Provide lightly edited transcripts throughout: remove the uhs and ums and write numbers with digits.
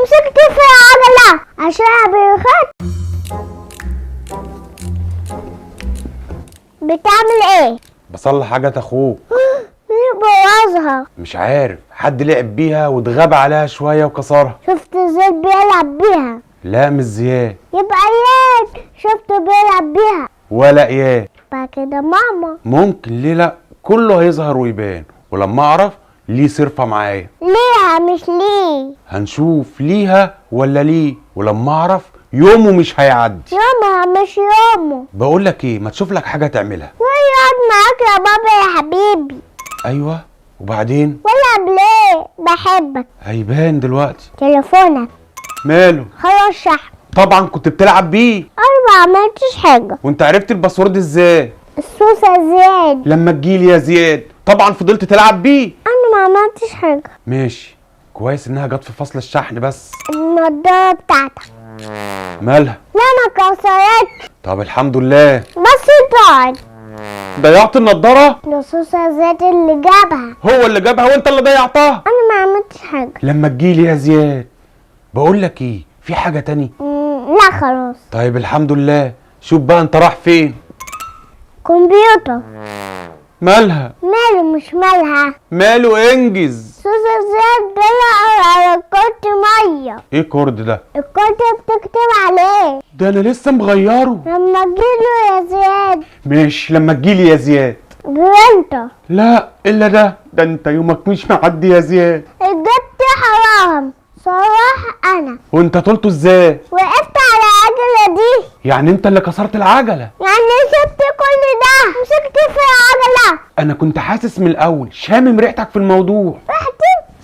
مسكت في العجلة عشان بيخط. بتعمل ايه؟ بصلح حاجة اخوك. مين بوظها؟ مش عارف، حد لعب بيها واتغاب عليها شوية وكسرها. شفت زياد بيلعب بيها؟ لا مش زياد. يبقى اياد شفته بيلعب بيها. ولا اياد. بقى كده ماما. ممكن، ليه لا؟ كله هيظهر ويبان، ولما اعرف ليه صرفة معايا. ليها مش ليه. هنشوف ليها ولا ليه، ولما اعرف يومه مش هيعدي. يومها مش يومه. بقول لك ايه، ما تشوف لك حاجة تعملها. ويقعد معاك يا بابا يا حبيبي. ايوه، وبعدين؟ ولا ليه؟ بحبك. هيبان دلوقتي. تليفونك ماله؟ خلاص شحن. طبعا كنت بتلعب بيه. انا ما عملتش حاجة. وانت عرفت الباسورد ازاي؟ السوسة زياد. لما تجيلي يا زياد. طبعا فضلت تلعب بيه. انا ما عملتش حاجة. ماشي، كويس انها جت في فصل الشحن بس. النضارة بتاعتك مالها؟ لا ما كسرتش، طب الحمد لله. بس ضاعت. ضيعت النضاره؟ ده سوسة زياد اللي جابها. هو اللي جابها وانت اللي ضيعتها؟ انا ما عملتش حاجة. لما تجيلي يا زياد. بقول لك ايه، في حاجه تاني؟ لا خلاص. طيب الحمد لله. شوف بقى انت رايح فين. كمبيوتر. مالها؟ ماله مش مالها. ماله، انجز. سوسة زياد طلع على كرة مية. ايه الكورد ده؟ الكرة بتكتب عليه. ده انا لسه مغيره. لما تجيله يا زياد. ماشي، لما تجيلي يا زياد. برنتر. لا الا ده انت يومك مش معدي يا زياد. جبت حرام صراحة انا. وانت طولته ازاي؟ وقفت على العجلة دي. يعني انت اللي كسرت العجله؟ يعني سبت كل ده مسكت في العجلة. انا كنت حاسس من الاول، شامم ريحتك في الموضوع. رحتي؟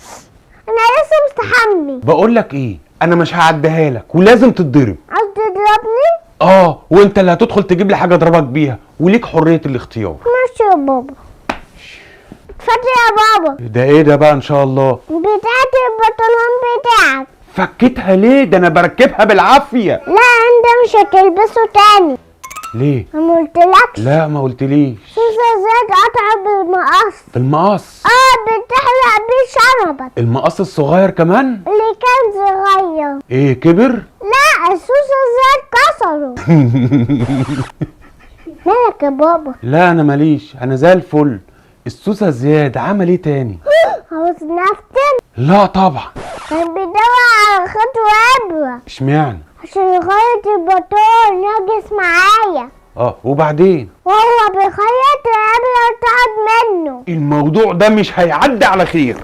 انا لسه مستحمي. بقول لك ايه، انا مش هعديها لك ولازم تتضرب. عايز تضربني؟ وانت اللي هتدخل تجيب لي حاجه اضربك بيها، وليك حريه الاختيار. ماشي يا بابا. اتفضل يا بابا. ده ايه ده بقى ان شاء الله؟ بتاعت البنطلون بتاعك. فكيتها ليه؟ ده انا بركبها بالعافيه. لا انت مش هتلبسه تاني. ليه؟ انا قلتلكش؟ لا ما قلتليش. سوسة زياد قطع بالمقص. بالمقص؟ بتحلق بيه شنبك. المقص الصغير كمان؟ اللي كان صغير. ايه كبر؟ لا السوسة زياد كسره. مالك يا بابا؟ لا انا ماليش، انا زي الفل. السوسه زياد عمل ايه تاني؟ عاوز نفتن؟ لا طبعا. كان بيدور على خط وابرة اشمعنى؟ عشان يخيط البطول نجس معايا. وبعدين؟ وهو بيخيط الابرة طلعت منه. الموضوع ده مش هيعدي على خير.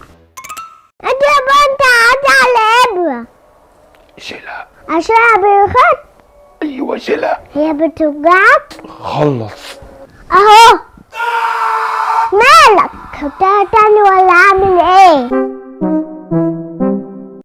انت يا بابا انت عدى على ابرة. شيلها. عشان بيخيط. ايوه شيلها. هي بتوجعك؟ خلص. اهو. مالك؟ خدتها تاني ولا